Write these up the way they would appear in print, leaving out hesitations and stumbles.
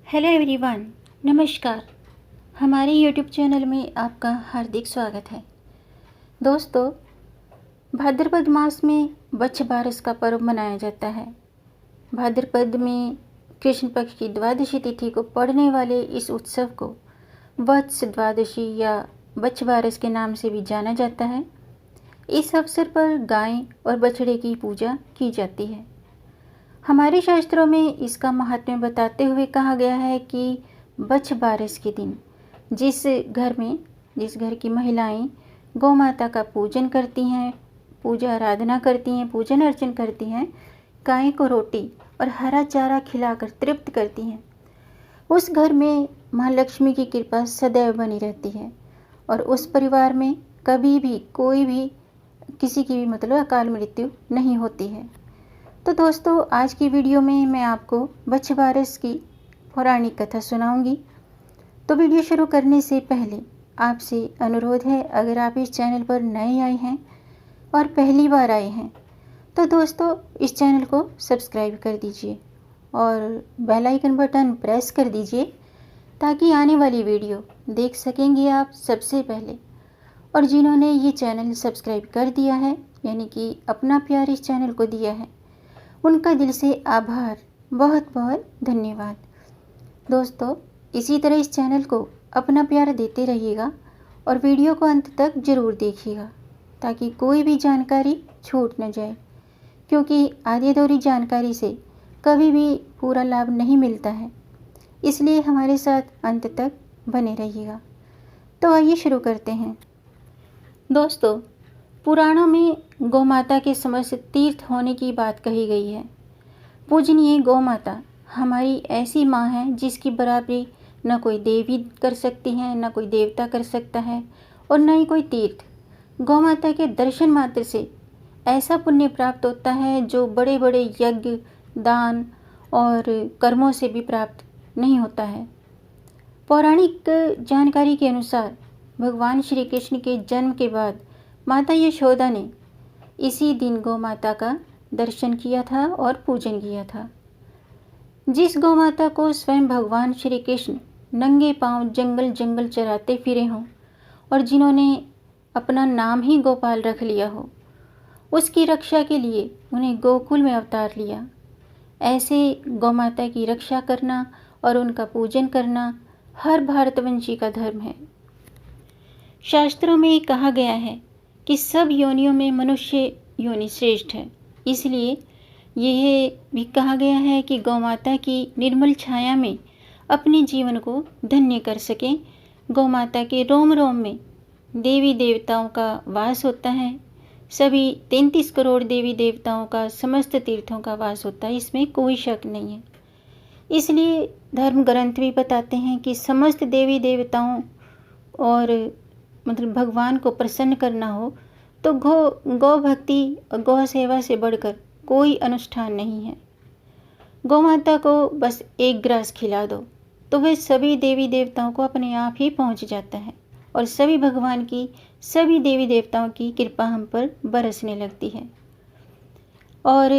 Hello everyone, नमस्कार। हमारे YouTube channel में आपका हार्दिक स्वागत है। दोस्तों, भाद्रपद मास में वत्स बारस का पर्व मनाया जाता है। भाद्रपद में कृष्ण पक्ष की द्वादशी तिथि को पड़ने वाले इस उत्सव को वत्स द्वादशी या वत्स बारस के नाम से भी जाना जाता है। इस अवसर पर गाय और बछड़े की पूजा की जाती है। हमारे शास्त्रों में इसका महात्म्य बताते हुए कहा गया है कि वत्स बारस के दिन जिस घर की महिलाएं गौ माता का पूजन करती हैं, पूजा आराधना करती हैं, पूजन अर्चन करती हैं, गाय को रोटी और हरा चारा खिलाकर तृप्त करती हैं, उस घर में माँ लक्ष्मी की कृपा सदैव बनी रहती है और उस परिवार में कभी भी कोई भी किसी की भी अकाल मृत्यु नहीं होती है। तो दोस्तों, आज की वीडियो में मैं आपको वत्स बारस की पौराणिक कथा सुनाऊंगी। तो वीडियो शुरू करने से पहले आपसे अनुरोध है, अगर आप इस चैनल पर नए आए हैं और पहली बार आए हैं तो दोस्तों इस चैनल को सब्सक्राइब कर दीजिए और बेल आइकन बटन प्रेस कर दीजिए ताकि आने वाली वीडियो देख सकेंगे आप सबसे पहले। और जिन्होंने ये चैनल सब्सक्राइब कर दिया है, यानी कि अपना प्यार इस चैनल को दिया है, उनका दिल से आभार, बहुत बहुत धन्यवाद। दोस्तों, इसी तरह इस चैनल को अपना प्यार देते रहिएगा और वीडियो को अंत तक ज़रूर देखिएगा ताकि कोई भी जानकारी छूट न जाए, क्योंकि आधी अधूरी जानकारी से कभी भी पूरा लाभ नहीं मिलता है। इसलिए हमारे साथ अंत तक बने रहिएगा। तो आइए शुरू करते हैं। दोस्तों, पुराणों में गौ माता के समस्त तीर्थ होने की बात कही गई है। पूजनीय गौ माता हमारी ऐसी माँ है जिसकी बराबरी न कोई देवी कर सकती है, न कोई देवता कर सकता है और न ही कोई तीर्थ। गौ माता के दर्शन मात्र से ऐसा पुण्य प्राप्त होता है जो बड़े बड़े यज्ञ, दान और कर्मों से भी प्राप्त नहीं होता है। पौराणिक जानकारी के अनुसार भगवान श्री कृष्ण के जन्म के बाद माता यशोदा ने इसी दिन गौ माता का दर्शन किया था और पूजन किया था। जिस गौ माता को स्वयं भगवान श्री कृष्ण नंगे पांव जंगल जंगल चराते फिरे हों और जिन्होंने अपना नाम ही गोपाल रख लिया हो, उसकी रक्षा के लिए उन्हें गोकुल में अवतार लिया। ऐसे गौ माता की रक्षा करना और उनका पूजन करना हर भारतवंशी का धर्म है। शास्त्रों में कहा गया है कि सब योनियों में मनुष्य योनि श्रेष्ठ है। इसलिए यह भी कहा गया है कि गौ माता की निर्मल छाया में अपने जीवन को धन्य कर सकें। गौ माता के रोम रोम में देवी देवताओं का वास होता है। सभी 33 करोड़ देवी देवताओं का समस्त तीर्थों का वास होता है, इसमें कोई शक नहीं है। इसलिए धर्म ग्रंथ भी बताते हैं कि समस्त देवी देवताओं और भगवान को प्रसन्न करना हो तो गौ भक्ति और गौ सेवा से बढ़कर कोई अनुष्ठान नहीं है। गौ माता को बस एक ग्रास खिला दो तो वह सभी देवी देवताओं को अपने आप ही पहुंच जाता है और सभी भगवान की, सभी देवी देवताओं की कृपा हम पर बरसने लगती है। और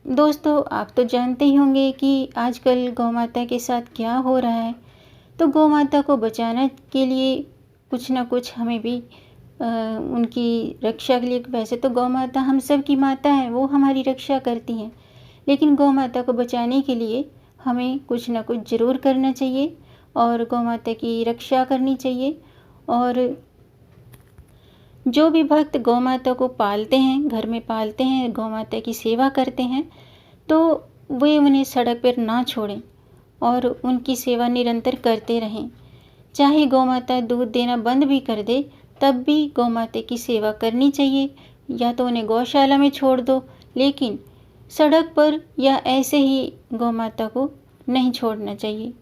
दोस्तों, आप तो जानते ही होंगे कि आजकल गौ माता के साथ क्या हो रहा है। तो गौ माता को बचाने के लिए कुछ ना कुछ हमें भी उनकी रक्षा के लिए, वैसे तो गौ माता हम सब की माता है, वो हमारी रक्षा करती हैं, लेकिन गौ माता को बचाने के लिए हमें कुछ ना कुछ ज़रूर करना चाहिए और गौ माता की रक्षा करनी चाहिए। और जो भी भक्त गौ माता को पालते हैं, घर में पालते हैं, गौ माता की सेवा करते हैं, तो वे उन्हें सड़क पर ना छोड़ें और उनकी सेवा निरंतर करते रहें। चाहे गौ माता दूध देना बंद भी कर दे तब भी गौ माता की सेवा करनी चाहिए। या तो उन्हें गौशाला में छोड़ दो, लेकिन सड़क पर या ऐसे ही गौ माता को नहीं छोड़ना चाहिए।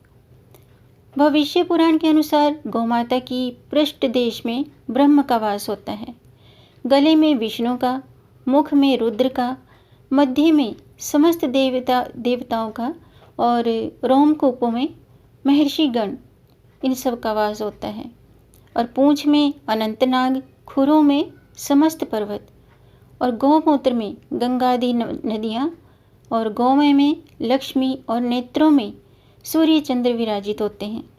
भविष्य पुराण के अनुसार गौ माता की पृष्ठ देश में ब्रह्म का वास होता है, गले में विष्णु का, मुख में रुद्र का, मध्य में समस्त देवताओं का और रोमकूपों में महर्षि गण, इन सब का वास होता है। और पूंछ में अनंतनाग, खुरों में समस्त पर्वत और गौमूत्र में गंगादि नदियाँ और गौमय में लक्ष्मी और नेत्रों में सूर्य चंद्र विराजित होते हैं।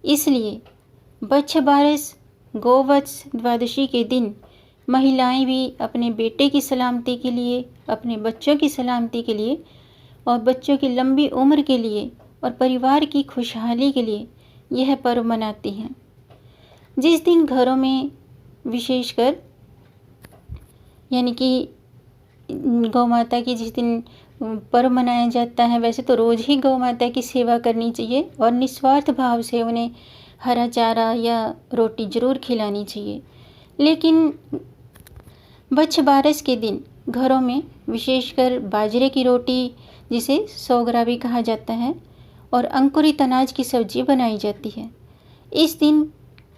इसलिए बच्छ बारस गोवत्स द्वादशी के दिन महिलाएं भी अपने बेटे की सलामती के लिए, अपने बच्चों की सलामती के लिए और बच्चों की लंबी उम्र के लिए और परिवार की खुशहाली के लिए यह पर्व मनाती हैं। जिस दिन घरों में विशेषकर यानी कि गौ माता की जिस दिन पर्व मनाया जाता है, वैसे तो रोज़ ही गौ माता की सेवा करनी चाहिए और निस्वार्थ भाव से उन्हें हरा चारा या रोटी ज़रूर खिलानी चाहिए। लेकिन बच्छ बारस के दिन घरों में विशेषकर बाजरे की रोटी, जिसे सोगरा भी कहा जाता है, और अंकुरित अनाज की सब्जी बनाई जाती है। इस दिन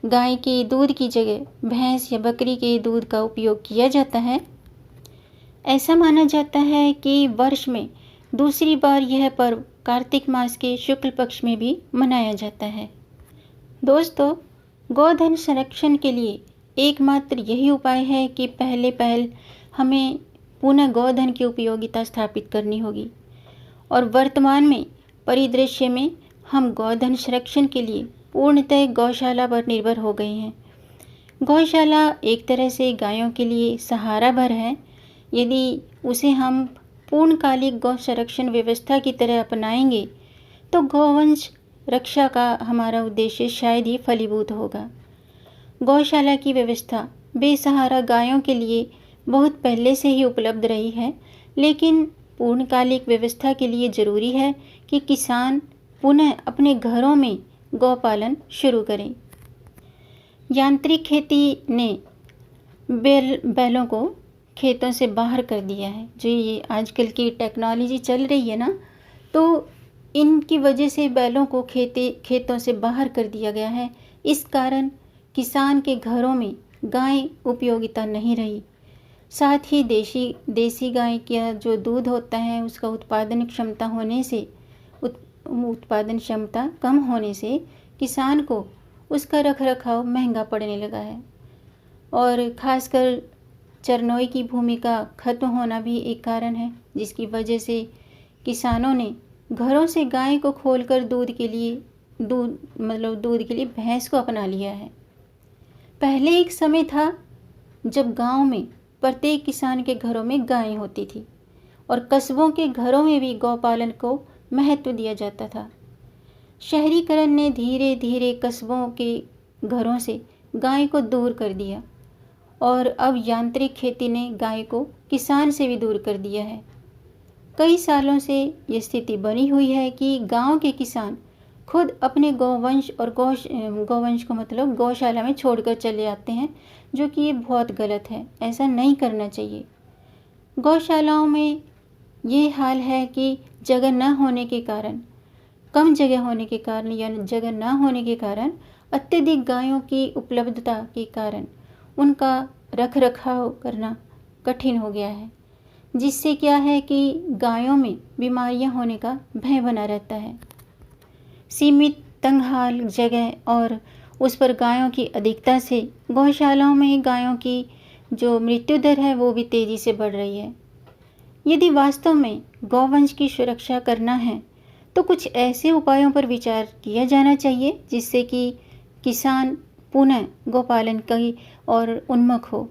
गाय के दूध की जगह भैंस या बकरी के दूध का उपयोग किया जाता है। ऐसा माना जाता है कि वर्ष में दूसरी बार यह पर्व कार्तिक मास के शुक्ल पक्ष में भी मनाया जाता है। दोस्तों, गोधन संरक्षण के लिए एकमात्र यही उपाय है कि पहल हमें पुनः गोधन की उपयोगिता स्थापित करनी होगी और वर्तमान में परिदृश्य में हम गोधन संरक्षण के लिए पूर्णतः गौशाला पर निर्भर हो गए हैं। गौशाला एक तरह से गायों के लिए सहारा भर है। यदि उसे हम पूर्णकालिक गौ संरक्षण व्यवस्था की तरह अपनाएंगे तो गौवंश रक्षा का हमारा उद्देश्य शायद ही फलीभूत होगा। गौशाला की व्यवस्था बेसहारा गायों के लिए बहुत पहले से ही उपलब्ध रही है, लेकिन पूर्णकालिक व्यवस्था के लिए ज़रूरी है कि किसान पुनः अपने घरों में गौपालन शुरू करें। यांत्रिक खेती ने बैलों को खेतों से बाहर कर दिया है। जो ये आजकल की टेक्नोलॉजी चल रही है ना, तो इनकी वजह से बैलों को खेतों से बाहर कर दिया गया है। इस कारण किसान के घरों में गाय उपयोगिता नहीं रही। साथ ही देसी गाय का जो दूध होता है उसका उत्पादन क्षमता कम होने से किसान को उसका रखरखाव महंगा पड़ने लगा है और खासकर चरनोई की भूमिका खत्म होना भी एक कारण है, जिसकी वजह से किसानों ने घरों से गाय को खोलकर दूध के लिए भैंस को अपना लिया है। पहले एक समय था जब गांव में प्रत्येक किसान के घरों में गायें होती थी और कस्बों के घरों में भी गौपालन को महत्व दिया जाता था। शहरीकरण ने धीरे धीरे कस्बों के घरों से गाय को दूर कर दिया और अब यांत्रिक खेती ने गाय को किसान से भी दूर कर दिया है। कई सालों से ये स्थिति बनी हुई है कि गांव के किसान खुद अपने गौवंश को मतलब गौशाला में छोड़कर चले आते हैं, जो कि ये बहुत गलत है। ऐसा नहीं करना चाहिए। गौशालाओं में ये हाल है कि जगह न होने के कारण, कम जगह होने के कारण या जगह न होने के कारण अत्यधिक गायों की उपलब्धता के कारण उनका रखरखाव करना कठिन हो गया है, जिससे क्या है कि गायों में बीमारियां होने का भय बना रहता है। सीमित तंगहाल जगह और उस पर गायों की अधिकता से गौशालाओं में गायों की जो मृत्यु दर है वो भी तेज़ी से बढ़ रही है। यदि वास्तव में गौवंश की सुरक्षा करना है तो कुछ ऐसे उपायों पर विचार किया जाना चाहिए जिससे कि किसान पुनः गौपालन की ओर उन्मुख हो।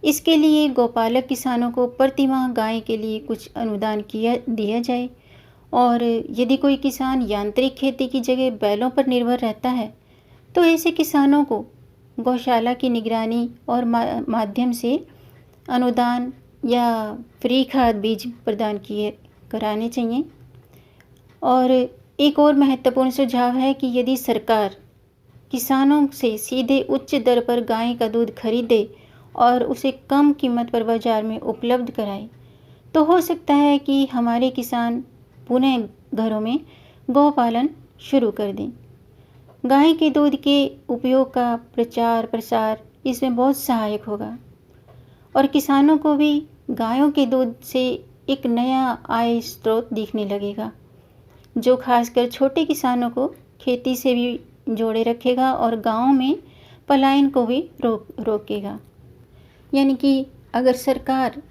इसके लिए गौपालक किसानों को प्रतिमाह गाय के लिए कुछ अनुदान दिया जाए और यदि कोई किसान यांत्रिक खेती की जगह बैलों पर निर्भर रहता है तो ऐसे किसानों को गौशाला की निगरानी और माध्यम से अनुदान या फ्री खाद बीज प्रदान कराने चाहिए। और एक और महत्वपूर्ण सुझाव है कि यदि सरकार किसानों से सीधे उच्च दर पर गाय का दूध खरीदे और उसे कम कीमत पर बाजार में उपलब्ध कराए तो हो सकता है कि हमारे किसान पुनः घरों में गौपालन शुरू कर दें। गाय के दूध के उपयोग का प्रचार प्रसार इसमें बहुत सहायक होगा और किसानों को भी गायों के दूध से एक नया आय स्रोत दिखने लगेगा, जो खासकर छोटे किसानों को खेती से भी जोड़े रखेगा और गाँव में पलायन को भी रोकेगा। यानी कि अगर सरकार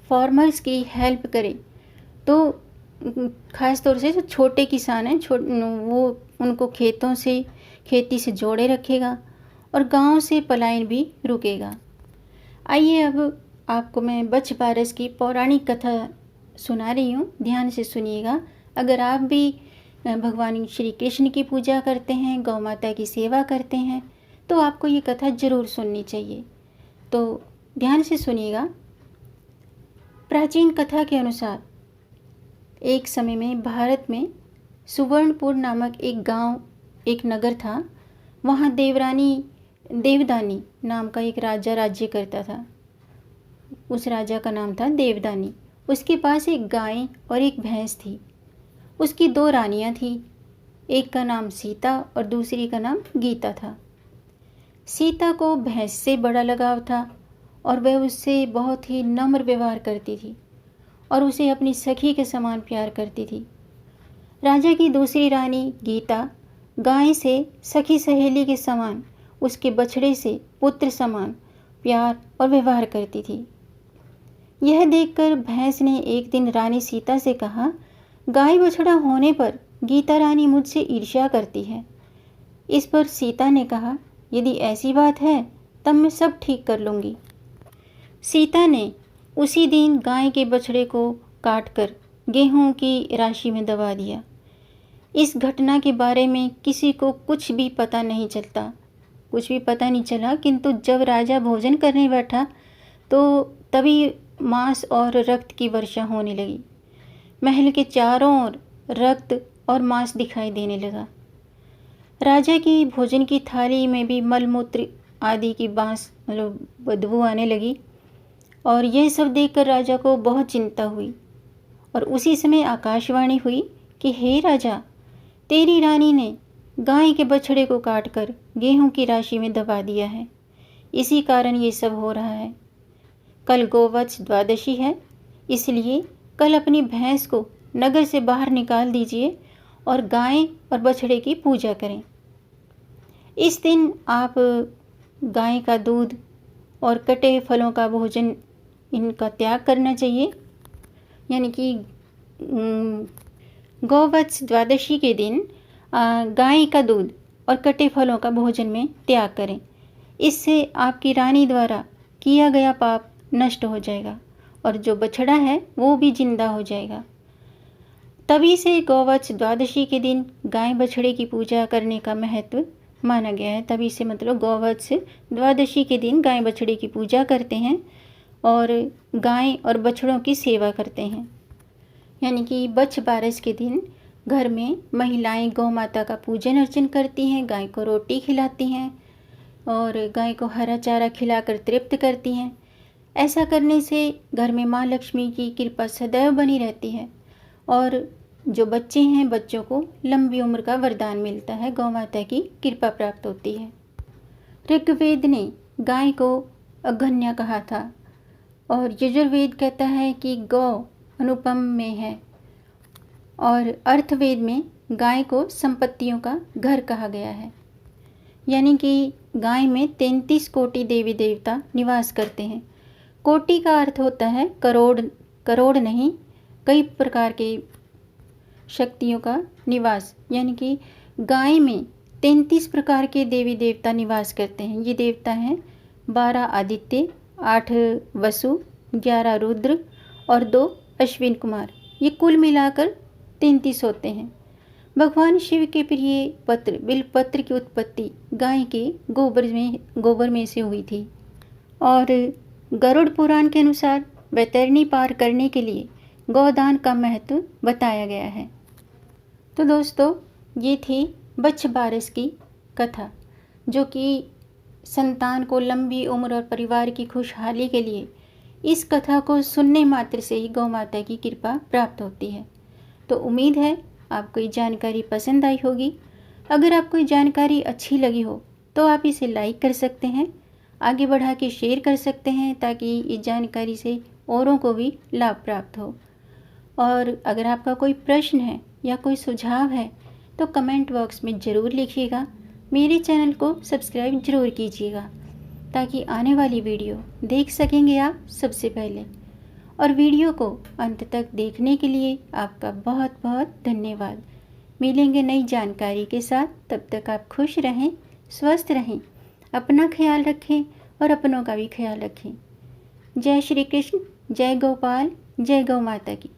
फार्मर्स की हेल्प करे तो ख़ास तौर से जो छोटे किसान हैं वो उनको खेती से जोड़े रखेगा और गांव से पलायन भी रुकेगा। आइए अब आपको मैं बच्छ बारस की पौराणिक कथा सुना रही हूँ, ध्यान से सुनिएगा। अगर आप भी भगवान श्री कृष्ण की पूजा करते हैं, गौ माता की सेवा करते हैं, तो आपको ये कथा ज़रूर सुननी चाहिए। तो ध्यान से सुनिएगा। प्राचीन कथा के अनुसार एक समय में भारत में सुवर्णपुर नामक एक नगर था। वहाँ देवदानी नाम का एक राजा राज्य करता था। उस राजा का नाम था देवदानी। उसके पास एक गाय और एक भैंस थी। उसकी 2 रानियां थी, एक का नाम सीता और दूसरी का नाम गीता था। सीता को भैंस से बड़ा लगाव था और वह उससे बहुत ही नम्र व्यवहार करती थी और उसे अपनी सखी के समान प्यार करती थी। राजा की दूसरी रानी गीता गाय से सखी सहेली के समान, उसके बछड़े से पुत्र समान प्यार और व्यवहार करती थी। यह देखकर भैंस ने एक दिन रानी सीता से कहा, गाय बछड़ा होने पर गीता रानी मुझसे ईर्ष्या करती है। इस पर सीता ने कहा, यदि ऐसी बात है तब मैं सब ठीक कर लूँगी। सीता ने उसी दिन गाय के बछड़े को काटकर गेहूं की राशि में दबा दिया। इस घटना के बारे में किसी को कुछ भी पता नहीं चला, किंतु जब राजा भोजन करने बैठा तो तभी मांस और रक्त की वर्षा होने लगी। महल के चारों ओर रक्त और मांस दिखाई देने लगा। राजा की भोजन की थाली में भी मलमूत्र आदि की बदबू आने लगी और यह सब देखकर राजा को बहुत चिंता हुई। और उसी समय आकाशवाणी हुई कि हे राजा, तेरी रानी ने गाय के बछड़े को काटकर गेहूं की राशि में दबा दिया है, इसी कारण ये सब हो रहा है। कल गोवत्स द्वादशी है, इसलिए कल अपनी भैंस को नगर से बाहर निकाल दीजिए और गाय और बछड़े की पूजा करें। इस दिन आप गाय का दूध और कटे फलों का भोजन इनका त्याग करना चाहिए। यानी कि गोवत्स द्वादशी के दिन गाय का दूध और कटे फलों का भोजन में त्याग करें। इससे आपकी रानी द्वारा किया गया पाप नष्ट हो जाएगा और जो बछड़ा है वो भी जिंदा हो जाएगा। तभी से गोवत्स द्वादशी के दिन गाय बछड़े की पूजा करने का महत्व माना गया है। तभी से मतलब गोवत्स द्वादशी के दिन गाय बछड़े की पूजा करते हैं और गाय और बछड़ों की सेवा करते हैं। यानी कि बच्छ बारस के दिन घर में महिलाएं गौ माता का पूजन अर्चन करती हैं, गाय को रोटी खिलाती हैं और गाय को हरा चारा खिलाकर तृप्त करती हैं। ऐसा करने से घर में माँ लक्ष्मी की कृपा सदैव बनी रहती है और जो बच्चे हैं बच्चों को लंबी उम्र का वरदान मिलता है, गौ माता की कृपा प्राप्त होती है। ऋग्वेद ने गाय को अगन्या कहा था और यजुर्वेद कहता है कि गौ अनुपम में है और अर्थवेद में गाय को संपत्तियों का घर कहा गया है। यानी कि गाय में 33 कोटि देवी देवता निवास करते हैं। कोटि का अर्थ होता है करोड़ नहीं, कई प्रकार के शक्तियों का निवास। यानी कि गाय में 33 प्रकार के देवी देवता निवास करते हैं। ये देवता हैं 12 आदित्य, 8 वसु, 11 रुद्र और 2 अश्विन कुमार। ये कुल मिलाकर 33 होते हैं। भगवान शिव के प्रिय बिलपत्र की उत्पत्ति गाय के गोबर में से हुई थी और गरुड़ पुराण के अनुसार वैतरणी पार करने के लिए गौदान का महत्व बताया गया है। तो दोस्तों, ये थी बच्छ बारस की कथा, जो कि संतान को लंबी उम्र और परिवार की खुशहाली के लिए इस कथा को सुनने मात्र से ही गौ माता की कृपा प्राप्त होती है। तो उम्मीद है आपको ये जानकारी पसंद आई होगी। अगर आपको ये जानकारी अच्छी लगी हो तो आप इसे लाइक कर सकते हैं, आगे बढ़ा के शेयर कर सकते हैं ताकि इस जानकारी से औरों को भी लाभ प्राप्त हो। और अगर आपका कोई प्रश्न है या कोई सुझाव है तो कमेंट बॉक्स में ज़रूर लिखिएगा। मेरे चैनल को सब्सक्राइब ज़रूर कीजिएगा ताकि आने वाली वीडियो देख सकेंगे आप सबसे पहले। और वीडियो को अंत तक देखने के लिए आपका बहुत बहुत धन्यवाद। मिलेंगे नई जानकारी के साथ, तब तक आप खुश रहें, स्वस्थ रहें, अपना ख्याल रखें और अपनों का भी ख्याल रखें। जय श्री कृष्ण, जय गोपाल, जय गौ माता की।